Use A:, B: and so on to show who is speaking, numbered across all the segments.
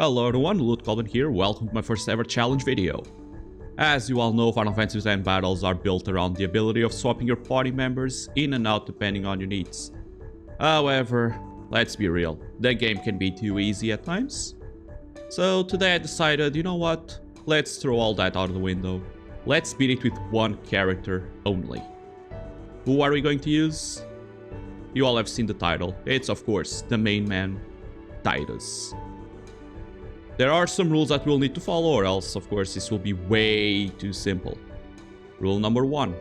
A: Hello everyone, Loot Goblin here, welcome to my first ever challenge video. As you all know, Final Fantasy X battles are built around the ability of swapping your party members in and out depending on your needs. However, let's be real, the game can be too easy at times. So today I decided, you know what, let's throw all that out of the window. Let's beat it with one character only. Who are we going to use? You all have seen the title. It's of course the main man, Tidus. There are some rules that we'll need to follow, or else of course this will be way too simple. Rule number 1.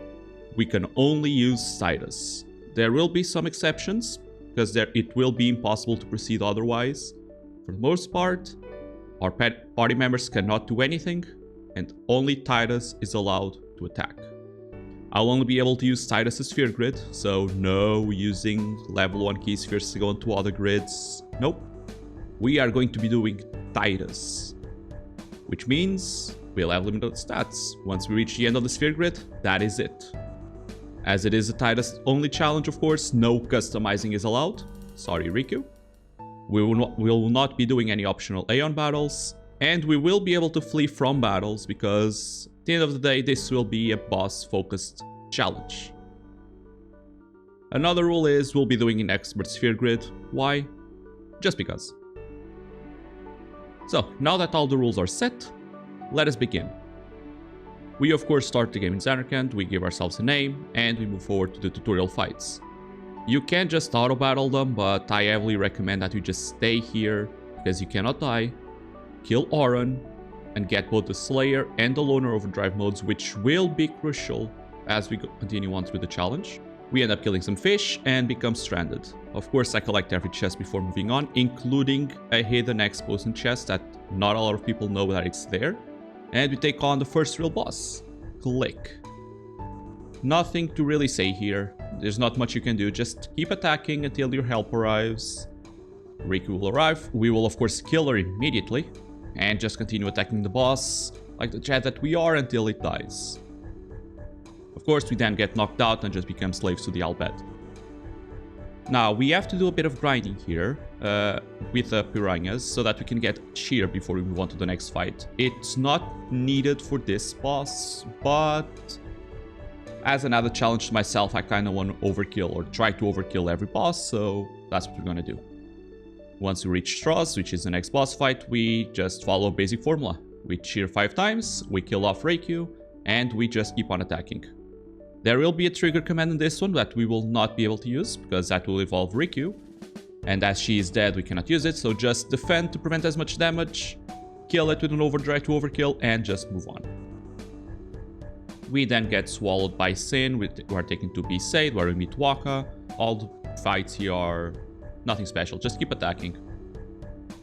A: We can only use Tidus. There will be some exceptions, because it will be impossible to proceed otherwise. For the most part, our party members cannot do anything, and only Tidus is allowed to attack. I'll only be able to use Tidus' sphere grid, so no using level 1 key spheres to go into other grids. Nope. We are going to be doing Tidus, which means we'll have limited stats. Once we reach the end of the sphere grid, that is it. As it is a Tidus only challenge, of course, no customizing is allowed. Sorry, Riku. We will not be doing any optional Aeon battles, and we will be able to flee from battles because at the end of the day, this will be a boss-focused challenge. Another rule is we'll be doing an expert sphere grid. Why? Just because. So, now that all the rules are set, let us begin. We of course start the game in Zanarkand, we give ourselves a name, and we move forward to the tutorial fights. You can just auto-battle them, but I heavily recommend that you just stay here, because you cannot die, kill Auron, and get both the Slayer and the Loner Overdrive modes, which will be crucial as we continue on through the challenge. We end up killing some fish and become stranded. Of course, I collect every chest before moving on, including a hidden exposed chest that not a lot of people know that it's there. And we take on the first real boss, Click. Nothing to really say here. There's not much you can do, just keep attacking until your help arrives. Riku will arrive. We will of course kill her immediately, and just continue attacking the boss, like the jet that we are, until it dies. Of course, we then get knocked out and just become slaves to the Albed. Now, we have to do a bit of grinding here with the piranhas so that we can get cheer before we move on to the next fight. It's not needed for this boss, but as another challenge to myself, I kind of want to overkill or try to overkill every boss, so that's what we're going to do. Once we reach Straws, which is the next boss fight, we just follow a basic formula. We cheer 5 times, we kill off Riku, and we just keep on attacking. There will be a trigger command in this one that we will not be able to use, because that will involve Riku. And as she is dead, we cannot use it, so just defend to prevent as much damage, kill it with an overdrive to overkill, and just move on. We then get swallowed by Sin, we are taken to Besaid, where we meet Waka. All the fights here are nothing special, just keep attacking.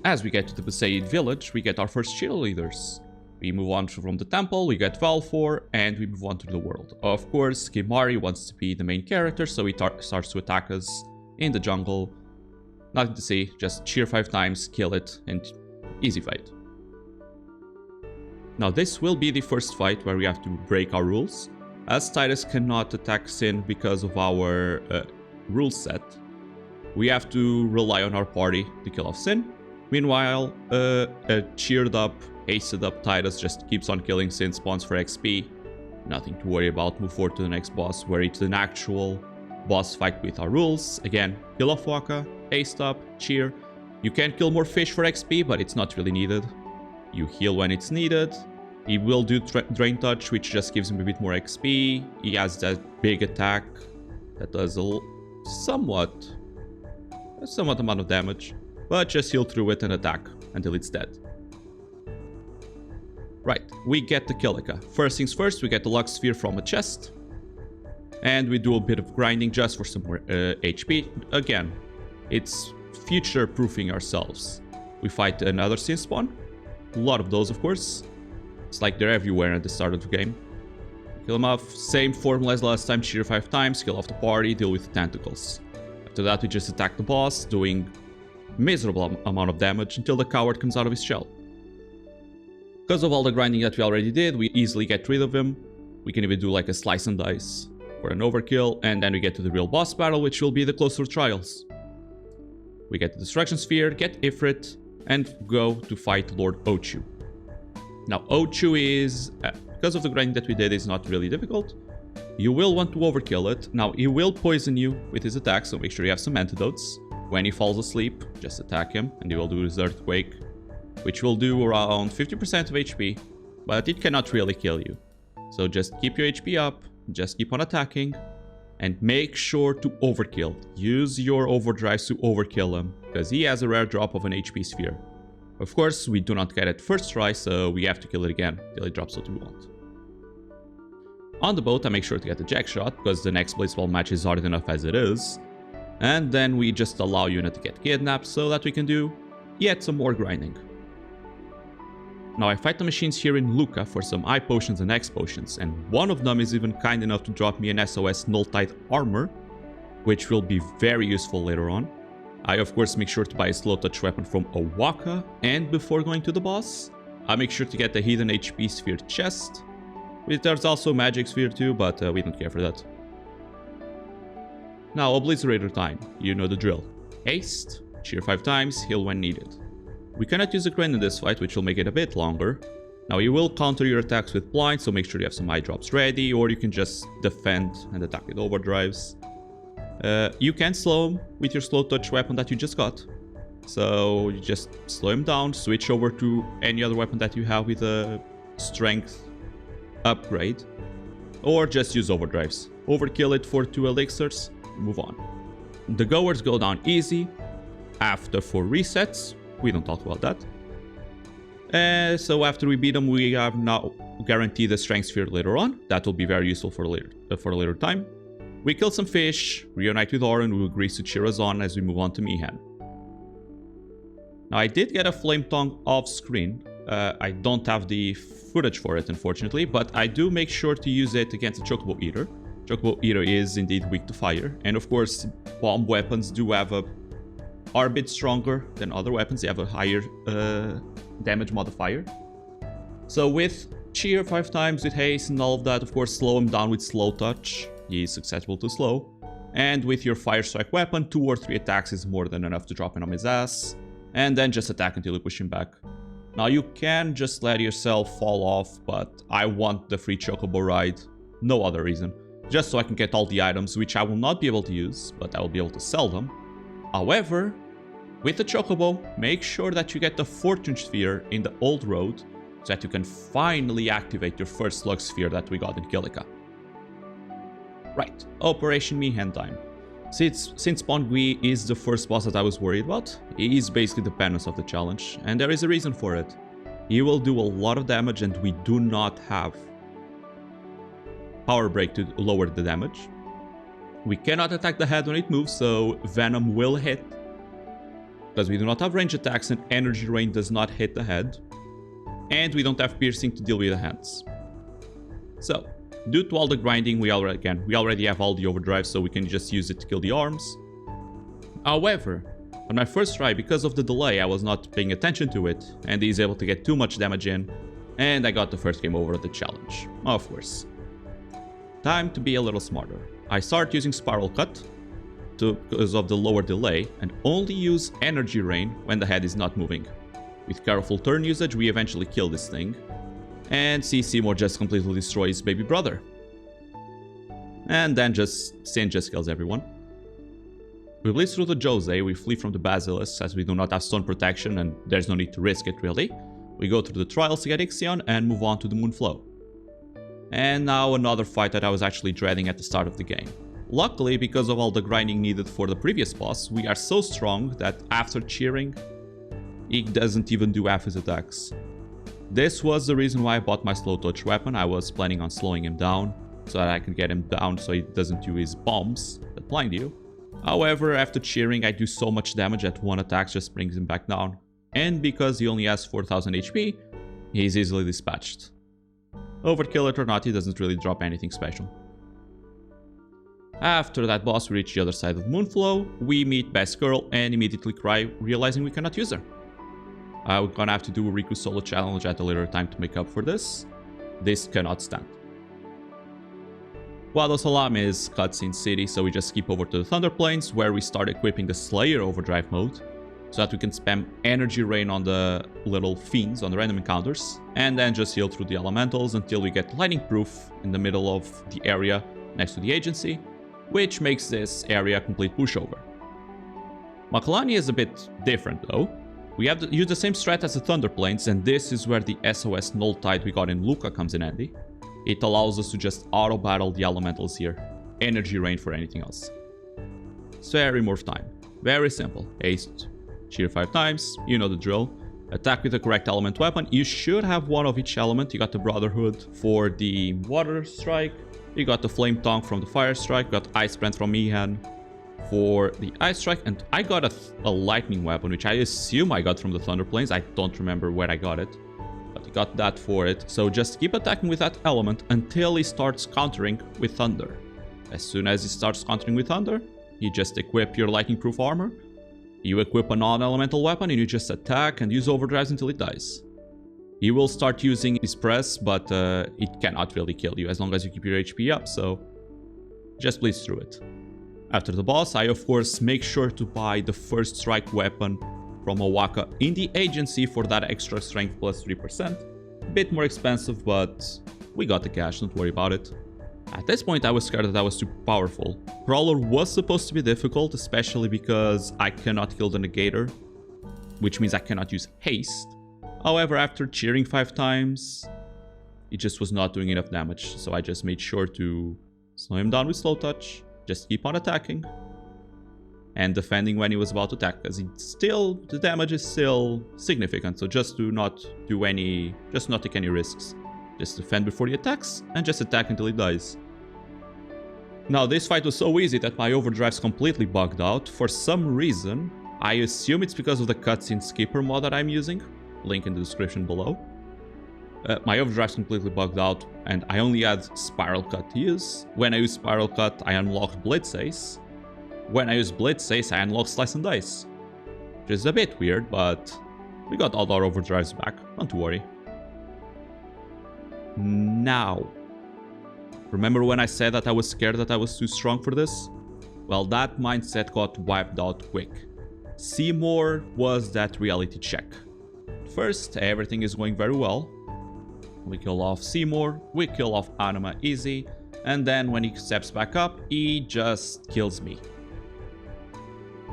A: As we get to the Besaid village, we get our first cheerleaders. We move on from the temple, we get Valfor, and we move on to the world. Of course, Kimari wants to be the main character, so he starts to attack us in the jungle. Nothing to say, just cheer 5 times, kill it, and easy fight. Now this will be the first fight where we have to break our rules. As Tidus cannot attack Sin because of our rule set, we have to rely on our party to kill off Sin. Meanwhile, a cheered up, hasted up Tidus just keeps on killing Sin, spawns for XP. Nothing to worry about, move forward to the next boss where it's an actual boss fight with our rules. Again, kill off Waka, haste up, cheer. You can kill more fish for XP, but it's not really needed. You heal when it's needed. He will do Drain Touch, which just gives him a bit more XP. He has that big attack that does a somewhat amount of damage. But just heal through it and attack until it's dead. Right, we get the Kilika. First things first, we get the Luck Sphere from a chest. And we do a bit of grinding just for some more HP. Again, it's future-proofing ourselves. We fight another Sin spawn. A lot of those, of course. It's like they're everywhere at the start of the game. Kill them off. Same formula as last time, cheer 5 times, kill off the party, deal with the tentacles. After that, we just attack the boss, doing miserable amount of damage until the coward comes out of his shell. Because of all the grinding that we already did, we easily get rid of him. We can even do like a slice and dice for an overkill, and then we get to the real boss battle, which will be the closer trials. We get the Destruction Sphere, get Ifrit, and go to fight Lord Ochu. Now Ochu is, because of the grinding that we did, is not really difficult. You will want to overkill it. Now he will poison you with his attack, so make sure you have some antidotes. When he falls asleep, just attack him and he will do his earthquake, which will do around 50% of HP, but it cannot really kill you. So just keep your HP up, just keep on attacking, and make sure to overkill. Use your overdrives to overkill him, because he has a rare drop of an HP sphere. Of course, we do not get it first try, so we have to kill it again till it drops what we want. On the boat, I make sure to get the jack shot, because the next Blitzball match is hard enough as it is. And then we just allow unit to get kidnapped so that we can do yet some more grinding. Now I fight the machines here in Luca for some I potions and X potions, and one of them is even kind enough to drop me an SOS Null-Tide armor, which will be very useful later on. I of course make sure to buy a slow touch weapon from Owaka, and before going to the boss, I make sure to get the hidden HP sphere chest. There's also a magic sphere too, but we don't care for that. Now Obliterator time, you know the drill. Haste, cheer 5 times, heal when needed. We cannot use a crane in this fight, which will make it a bit longer. Now you will counter your attacks with blind, so make sure you have some eye drops ready, or you can just defend and attack with overdrives. You can slow him with your slow touch weapon that you just got. So you just slow him down, switch over to any other weapon that you have with a strength upgrade, or just use overdrives. Overkill it for 2 elixirs, move on. The goers go down easy after 4 resets. We don't talk about that. So after we beat them, we have now guaranteed the strength sphere later on. That will be very useful for a later time. We kill some fish, reunite with Orin, who agrees to cheer us on as we move on to Mihan. Now I did get a flame tongue off screen. I don't have the footage for it, unfortunately, but I do make sure to use it against the Chocobo Eater. Chocobo Eater is indeed weak to fire, and of course bomb weapons are a bit stronger than other weapons. They have a higher damage modifier. So with cheer 5 times, with haste and all of that, of course slow him down with slow touch. He is susceptible to slow. And with your fire strike weapon, 2 or 3 attacks is more than enough to drop in on his ass. And then just attack until you push him back. Now you can just let yourself fall off, but I want the free Chocobo ride. No other reason. Just so I can get all the items, which I will not be able to use, but I will be able to sell them. However, with the Chocobo, make sure that you get the Fortune Sphere in the old road, so that you can finally activate your first Slug Sphere that we got in Kilika. Right, Operation Mihan time. Since Pongui is the first boss that I was worried about, he is basically the penance of the challenge, and there is a reason for it. He will do a lot of damage, and we do not have Power Break to lower the damage. We cannot attack the head when it moves, so Venom will hit. Because we do not have range attacks and Energy Rain does not hit the head. And we don't have Piercing to deal with the hands. So, due to all the grinding, we already have all the overdrives, so we can just use it to kill the arms. However, on my first try, because of the delay, I was not paying attention to it, and he's able to get too much damage in, and I got the first game over of the challenge, of course. Time to be a little smarter. I start using Spiral Cut because of the lower delay, and only use Energy Rain when the head is not moving. With careful turn usage, we eventually kill this thing, and see Seymour just completely destroys baby brother. And then Sin just kills everyone. We blitz through the Jose, we flee from the Basilisk as we do not have stone protection and there's no need to risk it really. We go through the Trials to get Ixion and move on to the Moonflow. And now another fight that I was actually dreading at the start of the game. Luckily, because of all the grinding needed for the previous boss, we are so strong that after cheering, he doesn't even do half his attacks. This was the reason why I bought my slow touch weapon. I was planning on slowing him down so that I can get him down so he doesn't do his bombs that blind you. However, after cheering, I do so much damage that one attack just brings him back down. And because he only has 4000 HP, he's easily dispatched. Overkill it or not, he doesn't really drop anything special. After that boss, we reach the other side of Moonflow, we meet Best Girl and immediately cry, realizing we cannot use her. We're gonna have to do a Riku solo challenge at a later time to make up for this. This cannot stand. Guado Salam is Cutscene City, so we just skip over to the Thunder Plains, where we start equipping the Slayer overdrive mode. so that we can spam energy rain on the little fiends, on the random encounters, and then just heal through the elementals until we get lightning proof in the middle of the area next to the agency, which makes this area a complete pushover. Makalani is a bit different though. We have to use the same strat as the Thunder Plains, and this is where the SOS Null Tide we got in Luca comes in handy. It allows us to just auto-battle the elementals here. Energy rain for anything else. Fairy Morph time. Very simple. Haste, cheer 5 times, you know the drill. Attack with the correct element weapon. You should have one of each element. You got the Brotherhood for the Water Strike. You got the Flame Tongue from the Fire Strike. You got Ice Brand from Mihan for the Ice Strike. And I got a Lightning weapon, which I assume I got from the Thunder Plains. I don't remember where I got it, but I got that for it. So just keep attacking with that element until he starts countering with Thunder. As soon as he starts countering with Thunder, you just equip your lightning proof armor, you equip a non-elemental weapon, and you just attack and use overdrives until it dies. He will start using his press, but it cannot really kill you as long as you keep your HP up, so just please through it. After the boss, I of course make sure to buy the first strike weapon from Owaka in the agency for that extra strength plus 3%. A bit more expensive, but we got the cash, don't worry about it. At this point, I was scared that I was too powerful. Prowler was supposed to be difficult, especially because I cannot kill the Negator, which means I cannot use Haste. However, after cheering 5 times, it just was not doing enough damage, so I just made sure to slow him down with Slow Touch, just keep on attacking, and defending when he was about to attack, because the damage is still significant, so just do not do any, just not take any risks. Just defend before he attacks, and just attack until he dies. Now, this fight was so easy that my overdrive's completely bugged out. For some reason, I assume it's because of the cutscene skipper mod that I'm using. Link in the description below. My overdrive's completely bugged out, and I only had Spiral Cut to use. When I use Spiral Cut, I unlocked Blitz Ace. When I use Blitz Ace, I unlocked Slice and Dice. Which is a bit weird, but we got all our overdrives back, don't worry. Now, remember when I said that I was scared that I was too strong for this? Well, that mindset got wiped out quick. Seymour was that reality check. First, everything is going very well. We kill off Seymour, we kill off Anima easy, and then when he steps back up, he just kills me.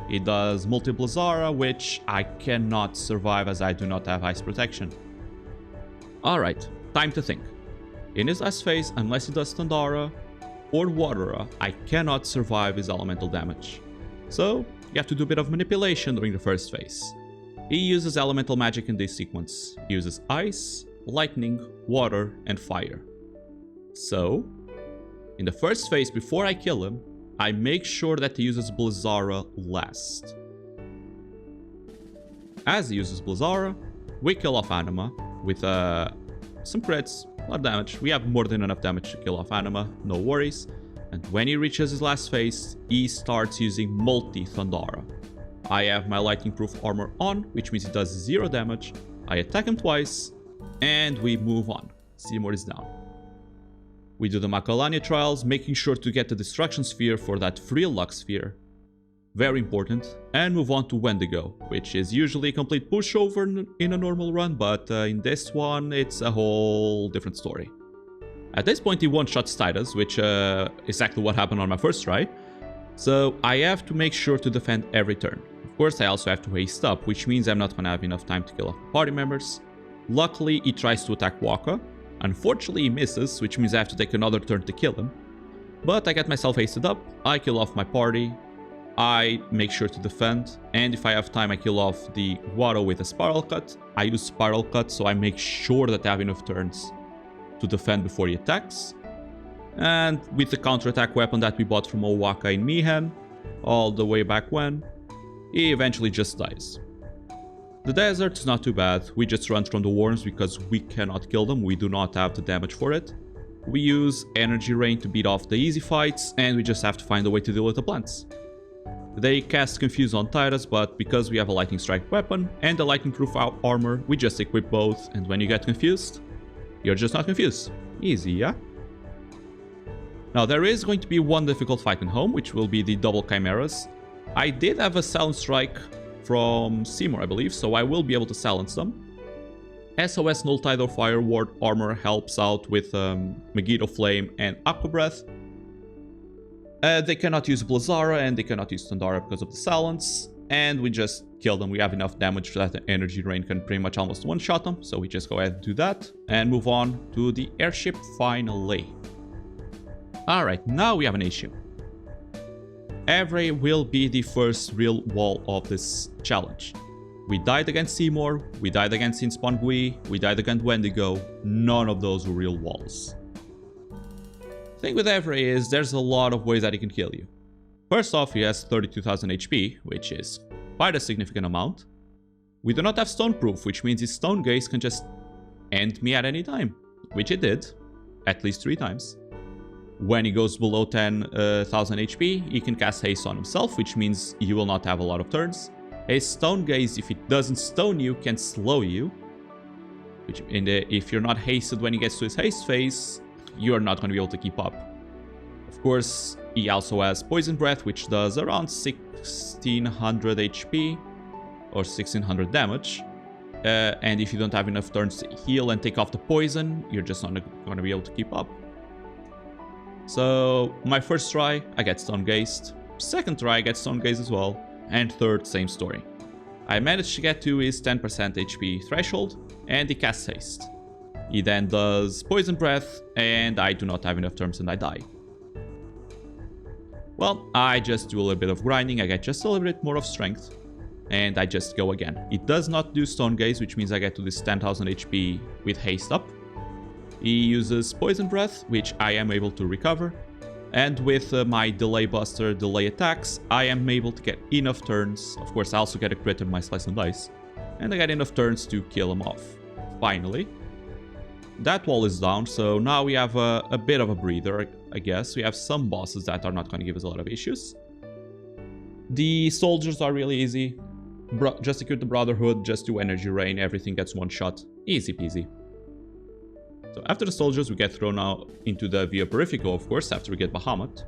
A: He does Multiple Zara, which I cannot survive as I do not have ice protection. Alright, time to think. In his last phase, unless he does Tandara or Watera, I cannot survive his elemental damage. So, you have to do a bit of manipulation during the first phase. He uses elemental magic in this sequence. He uses Ice, Lightning, Water, and Fire. So, in the first phase, before I kill him, I make sure that he uses Blizzara last. As he uses Blizzara, we kill off Anima with some crits, a lot of damage. We have more than enough damage to kill off Anima, no worries. And when he reaches his last phase, he starts using multi-Thundara. I have my lightning proof armor on, which means he does 0 damage. I attack him twice, and we move on. Seymour is down. We do the Makalania trials, making sure to get the Destruction Sphere for that free luck sphere. Very important. And move on to Wendigo, which is usually a complete pushover in a normal run, but in this one, it's a whole different story. At this point, he one-shots Tidus, which is exactly what happened on my first try. So I have to make sure to defend every turn. Of course, I also have to haste up, which means I'm not gonna have enough time to kill off party members. Luckily, he tries to attack Waka. Unfortunately, he misses, which means I have to take another turn to kill him. But I get myself hasted up, I kill off my party, I make sure to defend, and if I have time I kill off the Wado with a Spiral Cut. I use Spiral Cut, so I make sure that I have enough turns to defend before he attacks. And with the counterattack weapon that we bought from Owaka in Mihan, all the way back when, he eventually just dies. The desert is not too bad, we just run from the worms because we cannot kill them, we do not have the damage for it. We use Energy Rain to beat off the easy fights, and we just have to find a way to deal with the plants. They cast Confuse on Tidus, but because we have a Lightning Strike weapon and a Lightning Proof armor, we just equip both, and when you get confused, you're just not confused. Easy, yeah? Now there is going to be one difficult fight in home, which will be the double Chimeras. I did have a Sound Strike from Seymour, I believe, so I will be able to silence them. SOS Null Tide or Fire Ward Armor helps out with Megiddo Flame and Aqua Breath. They cannot use Blazara and they cannot use Tandara because of the silence. And we just kill them. We have enough damage that the Energy Rain can pretty much almost one-shot them. So we just go ahead and do that and move on to the airship finally. Alright, now we have an issue. Avery will be the first real wall of this challenge. We died against Seymour, we died against Inspawn Gui, we died against Wendigo. None of those were real walls. The thing with Avery is there's a lot of ways that he can kill you. First off, he has 32,000 HP, which is quite a significant amount. We do not have Stone Proof, which means his Stone Gaze can just end me at any time, which it did, at least 3 times. When he goes below 10,000 HP, he can cast Haste on himself, which means you will not have a lot of turns. His Stone Gaze, if it doesn't stone you, can slow you. If you're not hasted when he gets to his haste phase, you are not going to be able to keep up. Of course, he also has Poison Breath, which does around 1600 HP or 1600 damage. And if you don't have enough turns to heal and take off the poison, you're just not going to be able to keep up. So, my first try, I get Stone Gazed. Second try, I get Stone Gazed as well. And third, same story. I managed to get to his 10% HP threshold, and he casts Haste. He then does Poison Breath, and I do not have enough turns and I die. Well, I just do a little bit of grinding, I get just a little bit more of strength, and I just go again. It does not do Stone Gaze, which means I get to this 10,000 HP with Haste up. He uses Poison Breath, which I am able to recover. And with my Delay Buster, Delay Attacks, I am able to get enough turns. Of course, I also get a crit on my Slice and Dice. And I get enough turns to kill him off. Finally. That wall is down, so now we have a bit of a breather, I guess. We have some bosses that are not going to give us a lot of issues. The soldiers are really easy. Just secure the Brotherhood, just do Energy Rain, everything gets one shot. Easy peasy. So after the soldiers, we get thrown out into the Via Purifico, of course, after we get Bahamut.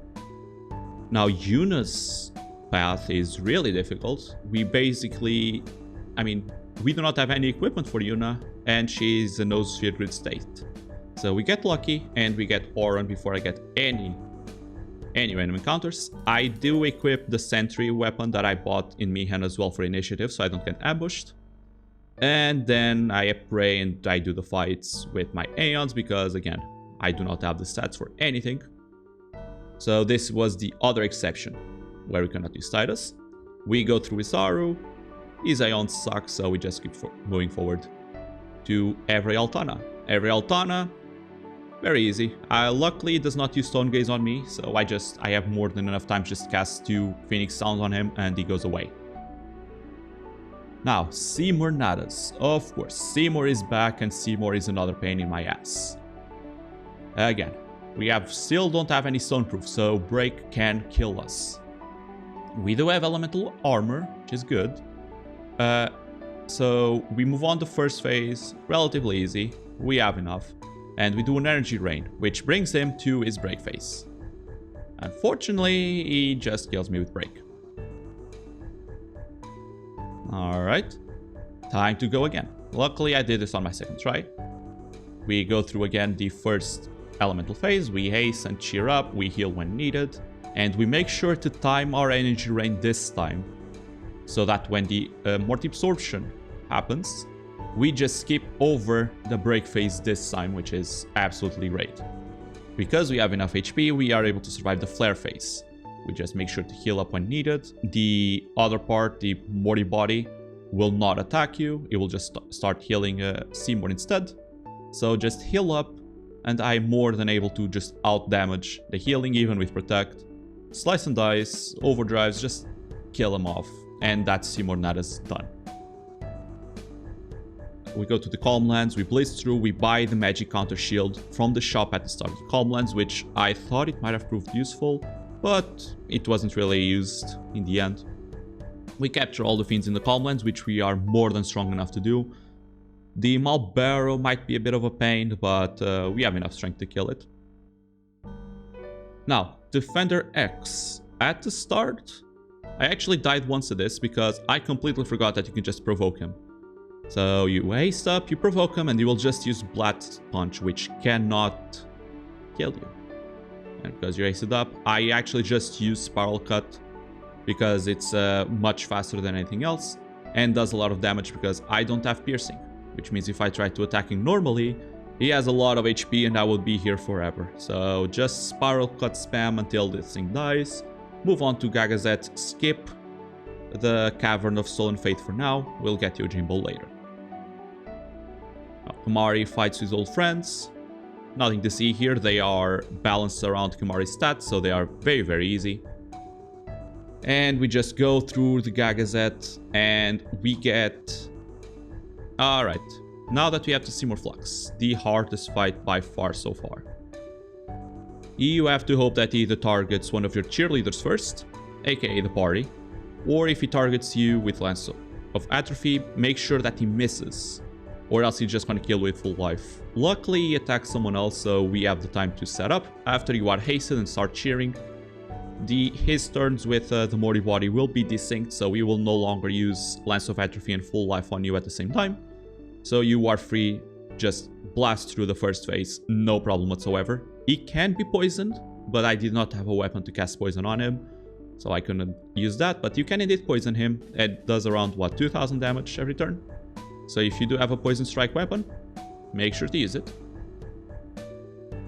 A: Now, Yuna's path is really difficult. We basically... we do not have any equipment for Yuna, and she's a Noosphere Grid state. So we get lucky, and we get Auron before I get any random encounters. I do equip the Sentry weapon that I bought in Mihan as well for initiative, so I don't get ambushed. And then I pray and I do the fights with my Aeons because, again, I do not have the stats for anything. So this was the other exception, where we cannot use Tidus. We go through Isaru. His Aeons suck, so we just keep moving forward to Every Altana. Every Altana, very easy. Luckily, it does not use Stone Gaze on me, so I have more than enough time to just cast 2 Phoenix Sounds on him and he goes away. Now, Seymour Nadas. Of course, Seymour is back and Seymour is another pain in my ass. Again, we still don't have any Stoneproof, so Break can kill us. We do have Elemental Armor, which is good. So we move on to first phase, relatively easy. We have enough. And we do an Energy Rain, which brings him to his Break phase. Unfortunately, he just kills me with Break. Alright, time to go again. Luckily, I did this on my second try. We go through again the first elemental phase. We haste and cheer up, we heal when needed, and we make sure to time our Energy Rain this time, so that when the Morty Absorption happens, we just skip over the Break phase this time, which is absolutely great. Because we have enough HP, we are able to survive the Flare phase. We just make sure to heal up when needed. The other part, the Morty body, will not attack you. It will just start healing Seymour instead. So just heal up, and I'm more than able to just out-damage the healing, even with Protect. Slice and Dice, Overdrives, just kill him off. And that's Seymour Nadas done. We go to the Calm Lands, we blaze through, we buy the Magic Counter Shield from the shop at the start of the Calm Lands, which I thought it might have proved useful, but it wasn't really used in the end. We capture all the fiends in the Calm Lands, which we are more than strong enough to do. The Malboro might be a bit of a pain, but we have enough strength to kill it. Now, Defender X. At the start, I actually died once to this because I completely forgot that you can just provoke him. So you haste up, you provoke him, and you will just use Blast Punch, which cannot kill you. And because you hasted up, I actually just use Spiral Cut because it's much faster than anything else and does a lot of damage because I don't have piercing, which means if I try to attack him normally, he has a lot of HP and I will be here forever. So just Spiral Cut spam until this thing dies. Move on to Gagazet, skip the Cavern of Stolen Faith for now. We'll get Yojimbo later. Now, Kumari fights his old friends. Nothing to see here. They are balanced around Kumari's stats, so they are very, very easy. And we just go through the Gagazet and we get... Alright, now that we have to Seymour Flux, the hardest fight by far so far. You have to hope that he either targets one of your cheerleaders first, aka the party, or if he targets you with Lance of Atrophy, make sure that he misses, or else he's just gonna kill with full life. Luckily, he attacks someone else, so we have the time to set up. After you are hasted and start cheering, his turns with the Morty body will be desynced, so we will no longer use Lance of Atrophy and full life on you at the same time. So you are free, just blast through the first phase, no problem whatsoever. He can be poisoned, but I did not have a weapon to cast poison on him, so I couldn't use that. But you can indeed poison him. It does around, what, 2000 damage every turn? So if you do have a poison strike weapon, make sure to use it.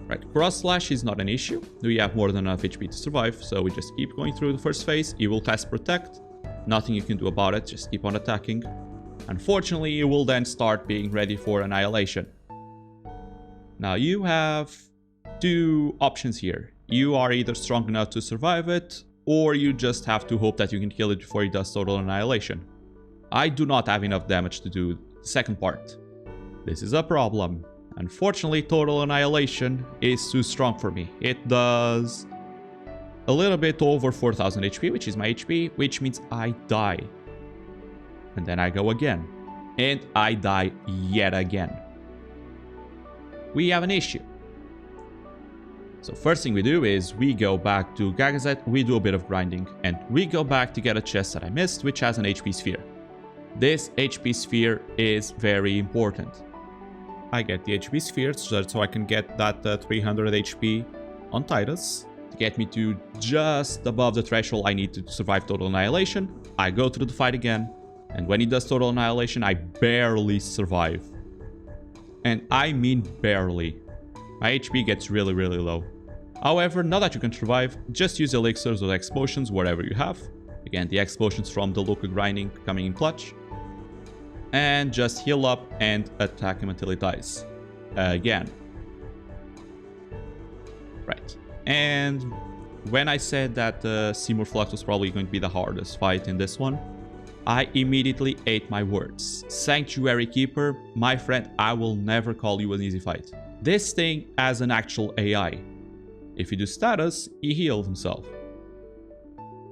A: Right, Cross Slash is not an issue. We have more than enough HP to survive, so we just keep going through the first phase. He will cast Protect. Nothing you can do about it, just keep on attacking. Unfortunately, you will then start being ready for Annihilation. Now you have two options here. You are either strong enough to survive it, or you just have to hope that you can kill it before he does total annihilation. I do not have enough damage to do the second part. This is a problem. Unfortunately, total annihilation is too strong for me. It does a little bit over 4000 HP, which is my HP, which means I die. And then I go again. And I die yet again. We have an issue. So first thing we do is we go back to Gagazet, we do a bit of grinding, and we go back to get a chest that I missed, which has an HP sphere. This HP sphere is very important. I get the HP sphere so I can get that 300 HP on Tidus to get me to just above the threshold I need to survive total annihilation. I go through the fight again, and when he does total annihilation, I barely survive. And I mean barely. My HP gets really, really low. However, now that you can survive, just use elixirs or X potions wherever you have. Again, the X potions from the local grinding coming in clutch. And just heal up and attack him until he dies. Again. Right. And when I said that Seymour Flux was probably going to be the hardest fight in this one, I immediately ate my words. Sanctuary Keeper, my friend, I will never call you an easy fight. This thing has an actual AI. If you do status, he heals himself.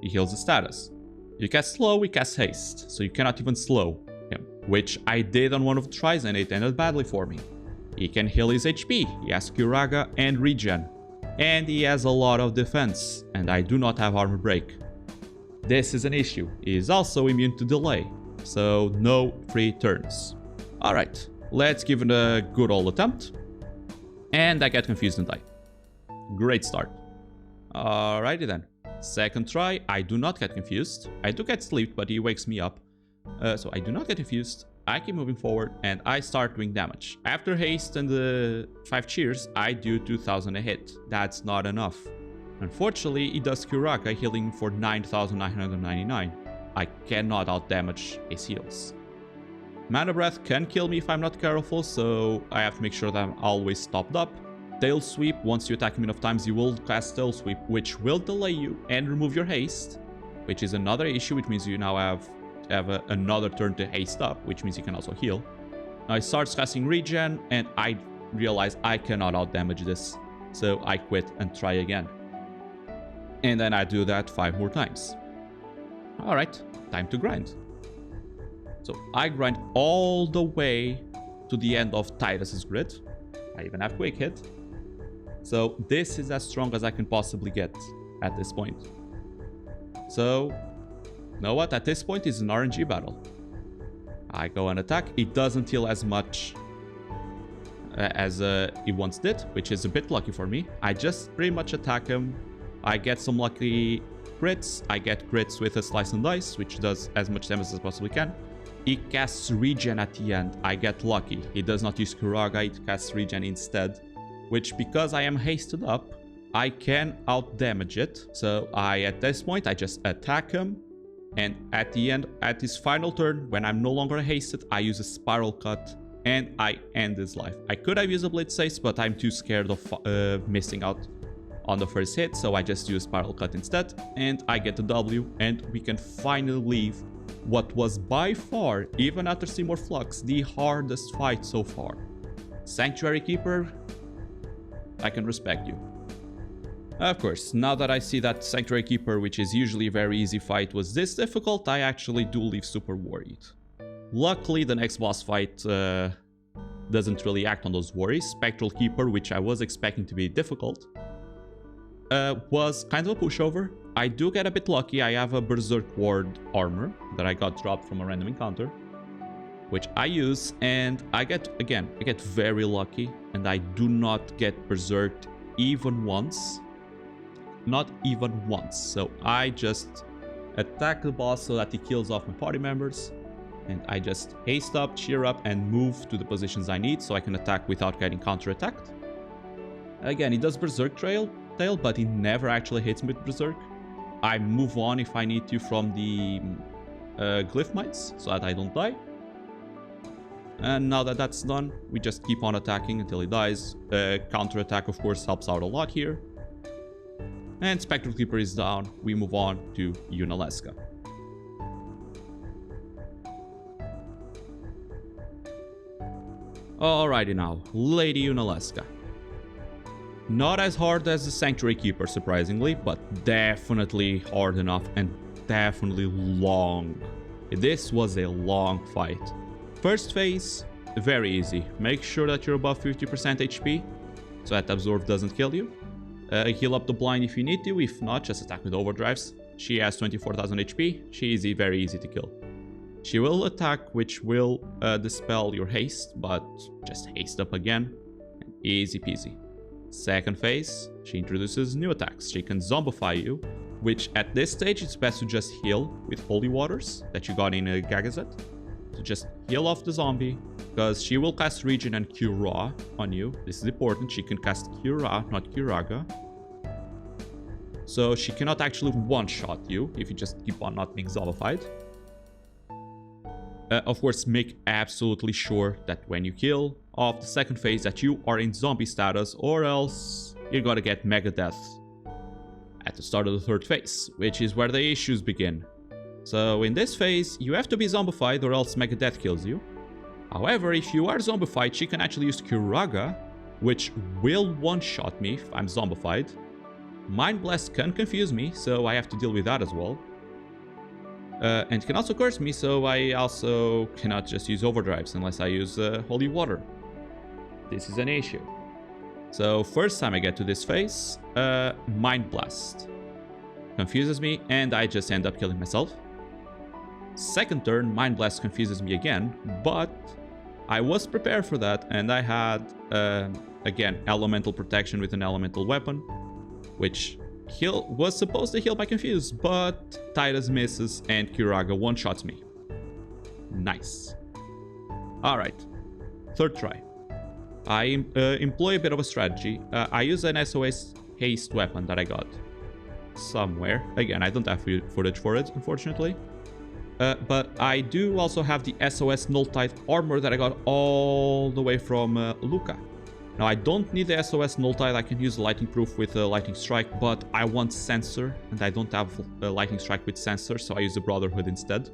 A: He heals the status. You cast slow, he casts haste, so you cannot even slow him, which I did on one of the tries and it ended badly for me. He can heal his HP, he has Curaga and regen, and he has a lot of defense, and I do not have armor break. This is an issue. He is also immune to delay, so no free turns. Alright, let's give it a good old attempt. And I get confused and die. Great start. Alrighty then. Second try, I do not get confused. I do get sleep, but he wakes me up. So I do not get confused. I keep moving forward and I start doing damage. After haste and the 5 cheers, I do 2000 a hit. That's not enough. Unfortunately, he does Curaga, healing for 9999. I cannot outdamage his heals. Mana Breath can kill me if I'm not careful, so I have to make sure that I'm always topped up. Tail Sweep, once you attack him enough times, you will cast Tail Sweep, which will delay you and remove your haste, which is another issue, which means you now have another turn to haste up, which means you can also heal. Now I start casting regen, and I realize I cannot outdamage this, so I quit and try again. And then I do that 5 more times. Alright, time to grind. So I grind all the way to the end of Tidus's grid. I even have quick hit. So this is as strong as I can possibly get at this point. So You know what? At this point, it's an RNG battle. I go and attack. It doesn't heal as much as it once did, which is a bit lucky for me. I just pretty much attack him. I get some lucky crits. I get crits with a slice and dice, which does as much damage as possibly can. He casts regen at the end. I get lucky. He does not use Kuraga, he casts regen instead, which, because I am hasted up, I can out damage it. So at this point, I just attack him. And at the end, at his final turn, when I'm no longer hasted, I use a spiral cut and I end his life. I could have used a blitz ace, but I'm too scared of missing out on the first hit, so I just use spiral cut instead, and I get the W, and we can finally leave what was by far, even after Seymour Flux, the hardest fight so far. Sanctuary Keeper, I can respect you. Of course, now that I see that Sanctuary Keeper, which is usually a very easy fight, was this difficult, I actually do leave super worried. Luckily, the next boss fight doesn't really act on those worries. Spectral Keeper, which I was expecting to be difficult, was kind of a pushover. I do get a bit lucky. I have a Berserk Ward armor that I got dropped from a random encounter, which I use, and I get very lucky, and I do not get berserked even once. Not even once. So I just attack the boss so that he kills off my party members, and I just haste up, cheer up, and move to the positions I need so I can attack without getting counter-attacked. Again, he does Berserk Tail, but he never actually hits me with Berserk. I move on if I need to from the Glyph Mites so that I don't die. And now that that's done, we just keep on attacking until he dies. Counter-attack, of course, helps out a lot here. And Spectral Keeper is down. We move on to Yunalesca. Alrighty now, Lady Yunalesca. Not as hard as the Sanctuary Keeper, surprisingly, but definitely hard enough and definitely long. This was a long fight. First phase, very easy. Make sure that you're above 50% HP, so that Absorb doesn't kill you. Heal up the blind if you need to, if not, just attack with overdrives. She has 24,000 HP, she is very easy to kill. She will attack, which will dispel your haste, but just haste up again, and easy peasy. Second phase, she introduces new attacks. She can zombify you, which at this stage it's best to just heal with Holy Waters that you got in a Gagazet. So just heal off the zombie, because she will cast Regen and Cura on you. This is important, she can cast Cura, not Curaga. So she cannot actually one-shot you if you just keep on not being zombified. Of course, make absolutely sure that when you kill off the second phase that you are in zombie status, or else you're gonna get Mega Death at the start of the third phase, which is where the issues begin. So in this phase, you have to be zombified or else Mega Death kills you. However, if you are zombified, she can actually use Curaga, which will one-shot me if I'm zombified. Mind Blast can confuse me, so I have to deal with that as well. And can also curse me, so I also cannot just use overdrives unless I use Holy Water. This is an issue. So first time I get to this phase, Mind Blast confuses me and I just end up killing myself. Second turn, Mind Blast confuses me again, but I was prepared for that, and I had, again, Elemental Protection with an Elemental Weapon, which was supposed to heal my Confuse, but Tidus misses and Curaga one-shots me. Nice. Alright, third try. I employ a bit of a strategy. I use an SOS haste weapon that I got somewhere. Again, I don't have footage for it, unfortunately. But I do also have the SOS Null-Tide armor that I got all the way from Luca. Now, I don't need the SOS Null-Tide. I can use Lightning Proof with a Lightning Strike, but I want Sensor, and I don't have a Lightning Strike with Sensor, so I use the Brotherhood instead.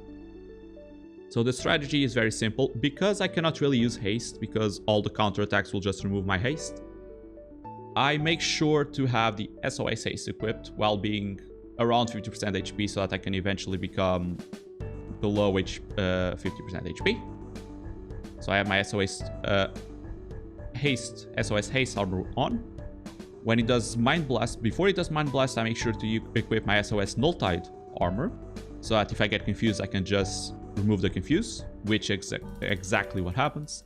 A: So the strategy is very simple. Because I cannot really use haste, because all the counterattacks will just remove my haste, I make sure to have the SOS haste equipped while being around 50% HP so that I can eventually become below 50% HP. So I have my SOS haste armor on. When it does Mind Blast, before it does Mind Blast, I make sure to equip my SOS Null-Tide armor. so that if I get confused, I can just remove the confuse, which is exactly what happens.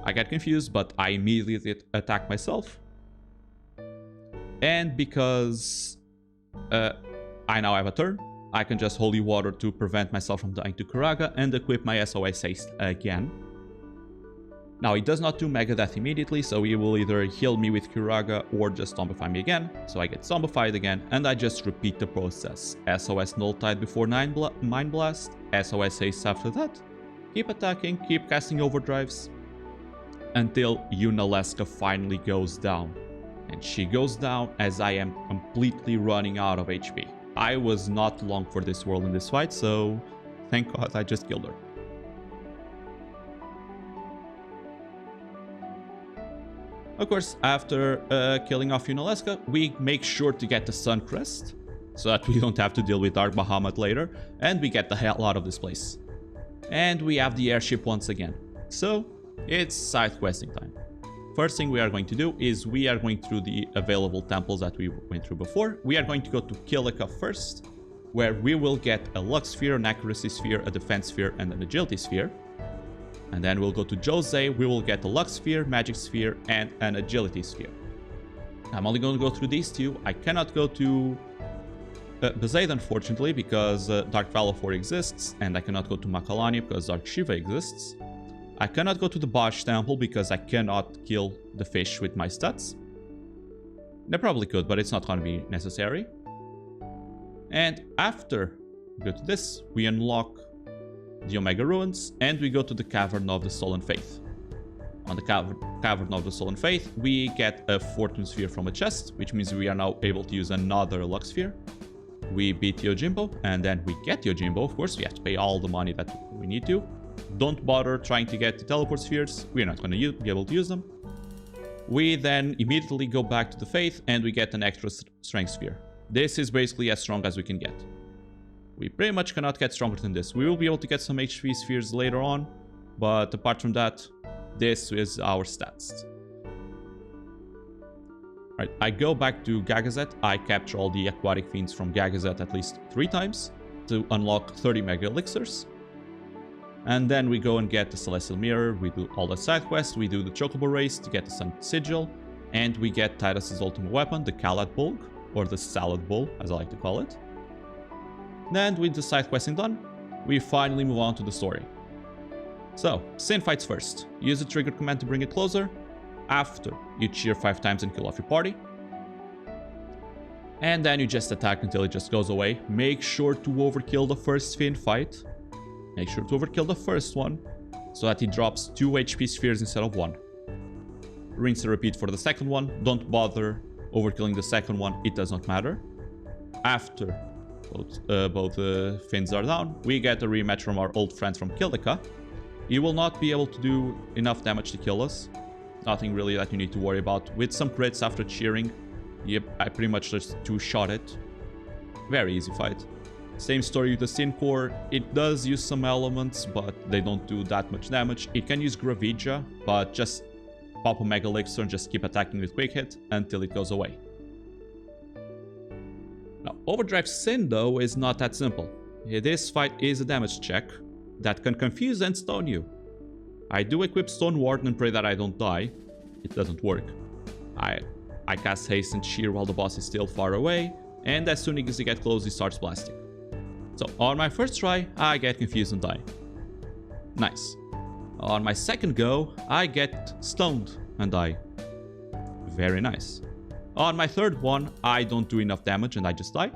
A: I get confused, but I immediately attack myself. And because I now have a turn, I can just Holy Water to prevent myself from dying to Kuraga and equip my SOS haste again. Now, it does not do Mega Death immediately, so he will either heal me with Kuraga or just zombify me again. So I get zombified again, and I just repeat the process. SOS Null Tide before Mind Blast, SOS haste after that. Keep attacking, keep casting overdrives, until Yunalesca finally goes down. And she goes down as I am completely running out of HP. I was not long for this world in this fight, so thank God I just killed her. Of course, after killing off Yunalesca, we make sure to get the Sun Crest, so that we don't have to deal with Dark Bahamut later, and we get the hell out of this place. And we have the airship once again. So, it's side questing time. First thing we are going to do is we are going through the available temples that we went through before. We are going to go to Kilika first, where we will get a Luck Sphere, an Accuracy Sphere, a Defense Sphere, and an Agility Sphere. And then we'll go to Jose, we will get a Luck Sphere, Magic Sphere, and an Agility Sphere. I'm only going to go through these two. I cannot go to Besaid, unfortunately, because Dark Valofor exists, and I cannot go to Makalani because Dark Shiva exists. I cannot go to the Bosch Temple because I cannot kill the fish with my stats. I probably could, but it's not going to be necessary. And after we go to this, we unlock the Omega Ruins, and we go to the Cavern of the Stolen Faith. On the Cavern of the Stolen Faith, we get a Fortune Sphere from a chest, which means we are now able to use another Luck Sphere. We beat Yojimbo, and then we get Yojimbo, of course. We have to pay all the money that we need to. Don't bother trying to get the Teleport Spheres. We're not going to be able to use them. We then immediately go back to the Faith, and we get an extra Strength Sphere. This is basically as strong as we can get. We pretty much cannot get stronger than this. We will be able to get some HP spheres later on, but apart from that, this is our stats. Right, I go back to Gagazet. I capture all the Aquatic Fiends from Gagazet at least 3 times to unlock 30 Mega Elixirs. And then we go and get the Celestial Mirror, we do all the side quests, we do the Chocobo Race to get the Sun Sigil, and we get Tidus' ultimate weapon, the Kalat Bulg, or the Salad Bowl, as I like to call it. Then, with the side questing done, we finally move on to the story. So, Sin fights first. Use the trigger command to bring it closer. After, you cheer 5 times and kill off your party. And then you just attack until it just goes away. Make sure to overkill the first Fin fight. Make sure to overkill the first one, so that it drops 2 HP spheres instead of 1. Rinse and repeat for the second one. Don't bother overkilling the second one, it does not matter. After both Fins are down, we get a rematch from our old friends from Kilika. You will not be able to do enough damage to kill us. Nothing really that you need to worry about. With some crits after cheering, yep, I pretty much just 2-shot it. Very easy fight. Same story with the Sin Core. It does use some elements, but they don't do that much damage. It can use Gravija, but just pop a Mega Elixir and just keep attacking with Quick Hit until it goes away. Now, Overdrive Sin, though, is not that simple. This fight is a damage check that can confuse and stun you. I do equip Stone Warden and pray that I don't die. It doesn't work. I cast Haste and Cheer while the boss is still far away, and as soon as he gets close, he starts blasting. So, on my first try, I get confused and die. Nice. On my second go, I get stoned and die. Very nice. On my third one, I don't do enough damage and I just die.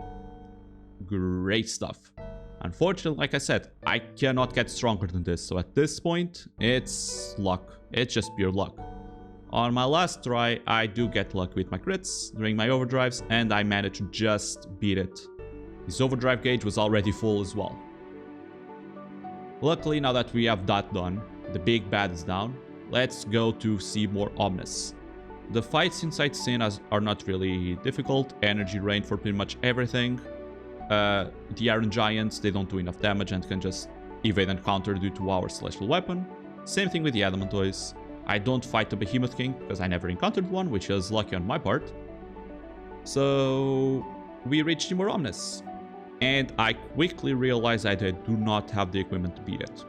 A: Great stuff. Unfortunately, like I said, I cannot get stronger than this, so at this point, it's luck. It's just pure luck. On my last try, I do get luck with my crits during my overdrives, and I managed to just beat it. His overdrive gauge was already full as well. Luckily, now that we have that done, the big bad is down, let's go to see more Omnis. The fights inside Sin are not really difficult. Energy rain for pretty much everything. The Iron Giants, they don't do enough damage and can just evade and counter due to our Celestial Weapon. Same thing with the Adamantoids. I don't fight the Behemoth King because I never encountered one, which is lucky on my part. So we reach Timor Omnis. and I quickly realize that I do not have the equipment to beat it.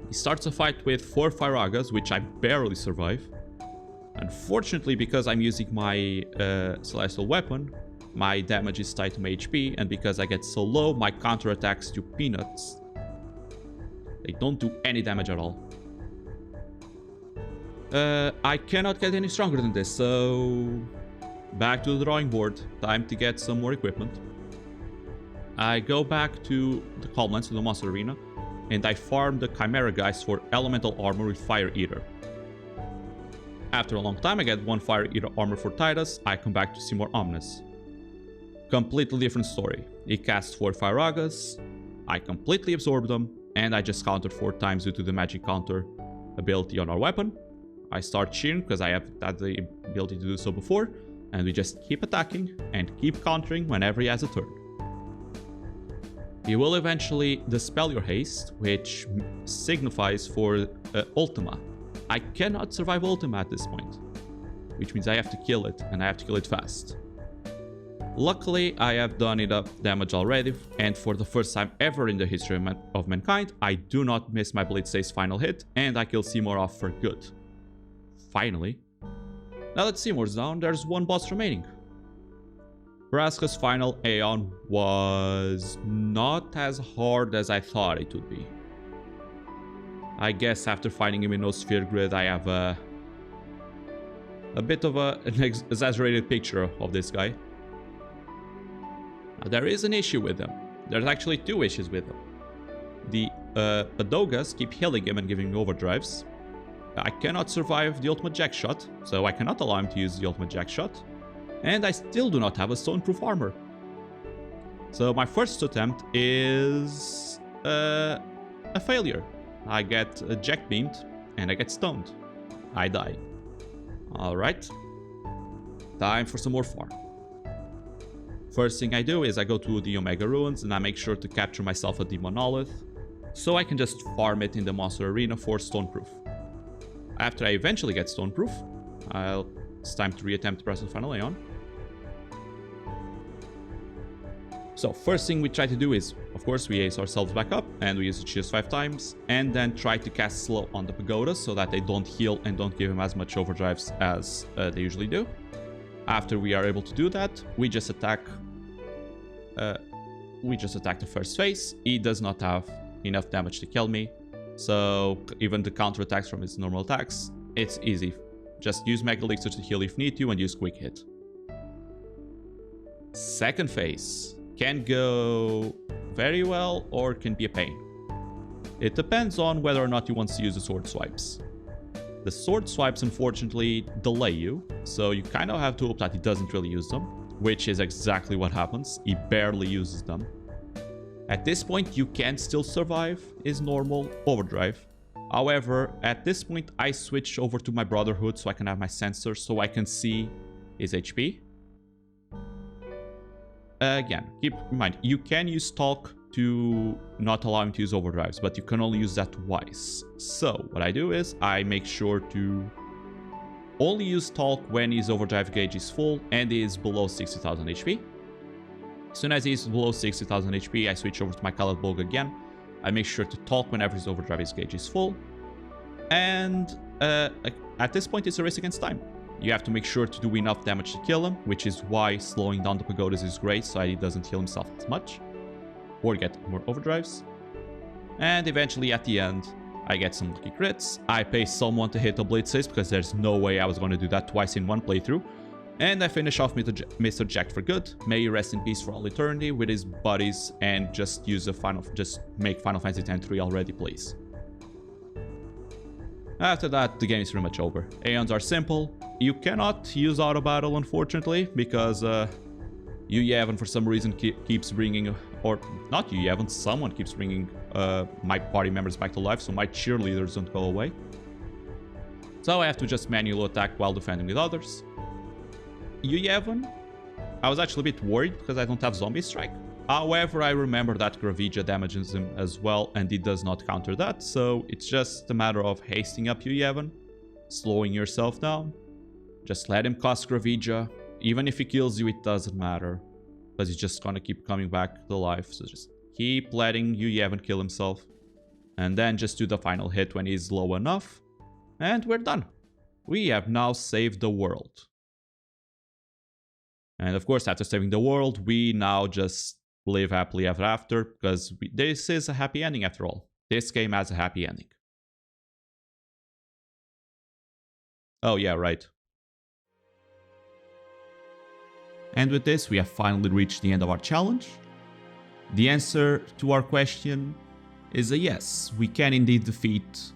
A: He starts a fight with 4 Firagas, which I barely survive. Unfortunately, because I'm using my Celestial Weapon, my damage is tied to my HP, and because I get so low, my counterattacks do peanuts. They don't do any damage at all. I cannot get any stronger than this, so back to the drawing board. Time to get some more equipment. I go back to the Calmlands, to the Monster Arena, and I farm the Chimera guys for Elemental Armor with Fire Eater. After a long time, I get 1 Fire Eater armor for Tidus. I come back to see more Omnis. Completely different story. He casts 4 Firagas, I completely absorb them, and I just countered 4 times due to the magic counter ability on our weapon. I start cheering because I have had the ability to do so before, and we just keep attacking and keep countering whenever he has a turn. He will eventually dispel your haste, which signifies for Ultima. I cannot survive Ultima at this point, which means I have to kill it, and I have to kill it fast. Luckily, I have done enough damage already, and for the first time ever in the history of mankind, I do not miss my Blitzace's final hit, and I kill Seymour off for good. Finally. Now that Seymour's down, there's 1 boss remaining. Vraska's final Aeon was not as hard as I thought it would be. I guess after fighting him in no sphere grid, I have a bit of an exaggerated picture of this guy. Now, there is an issue with him. There's actually 2 issues with him. The Padogas keep healing him and giving him overdrives. I cannot survive the ultimate jack shot, so I cannot allow him to use the ultimate jack shot. And I still do not have a stoneproof armor. So my first attempt is a failure. I get jack beamed and I get stoned. I die. Alright. Time for some more farm. First thing I do is I go to the Omega Ruins and I make sure to capture myself a Demonolith, so I can just farm it in the Monster Arena for Stoneproof. After I eventually get Stoneproof, it's time to reattempt to press the final Aeon. So first thing we try to do is, of course, we ace ourselves back up and we use the Cheers 5 times, and then try to cast slow on the Pagodas so that they don't heal and don't give him as much overdrives as they usually do. After we are able to do that, we just attack the first phase. He does not have enough damage to kill me, so even the counter attacks from his normal attacks, it's easy. Just use Mega Elixir to heal if need to and use Quick Hit. Second phase can go very well or can be a pain. It depends on whether or not you want to use the sword swipes. The sword swipes unfortunately delay you, so you kind of have to hope that he doesn't really use them, which is exactly what happens. He barely uses them. At this point, you can still survive his normal overdrive. However, at this point, I switch over to my Brotherhood so I can have my sensor so I can see his HP. Again, keep in mind, you can use Talk to not allow him to use overdrives, but you can only use that twice. So what I do is I make sure to only use Talk when his overdrive gauge is full and is below 60,000 HP. As soon as he's below 60,000 HP, I switch over to my Colored Bulg again. I make sure to Talk whenever his overdrive gauge is full. And at this point, it's a race against time. You have to make sure to do enough damage to kill him, which is why slowing down the Pagodas is great, so he doesn't heal himself as much. Or get more overdrives. And eventually, at the end, I get some lucky crits. I pay someone to hit a Blitzace because there's no way I was going to do that twice in one playthrough. And I finish off Mr. Jack for good. May he rest in peace for all eternity with his buddies, and just make Final Fantasy X-3 already, please. After that, the game is pretty much over. Aeons are simple. You cannot use auto battle, unfortunately, because Yevon for some reason keeps bringing, or not Yevon, someone keeps bringing my party members back to life, so my cheerleaders don't go away. So I have to just manually attack while defending with others. Yevon, I was actually a bit worried because I don't have Zombie Strike. However, I remember that Gravija damages him as well, and he does not counter that, so it's just a matter of hasting up Yevon, slowing yourself down. Just let him cast Gravija. Even if he kills you, it doesn't matter. because he's just gonna keep coming back to life. So just keep letting Yevon kill himself. And then just do the final hit when he's low enough. And we're done. We have now saved the world. And of course, after saving the world, we now just live happily ever after, because this is a happy ending after all. This game has a happy ending. Oh yeah, right. And with this, we have finally reached the end of our challenge. The answer to our question is a yes. We can indeed defeat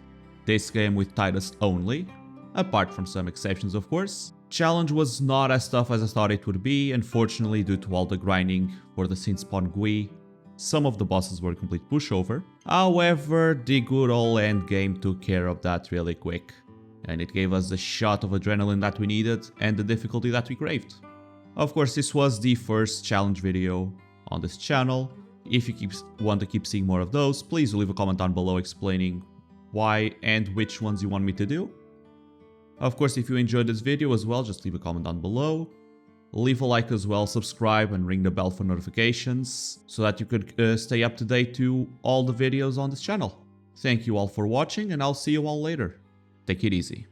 A: this game with Tidus only, apart from some exceptions of course. Challenge was not as tough as I thought it would be, unfortunately due to all the grinding for the Sin Spawn GUI. Some of the bosses were a complete pushover. However, the good old endgame took care of that really quick, and it gave us the shot of adrenaline that we needed and the difficulty that we craved. Of course, this was the first challenge video on this channel. If you want to keep seeing more of those, please leave a comment down below explaining why and which ones you want me to do. Of course, if you enjoyed this video as well, just leave a comment down below. Leave a like as well, subscribe and ring the bell for notifications so that you could stay up to date to all the videos on this channel. Thank you all for watching, and I'll see you all later. Take it easy.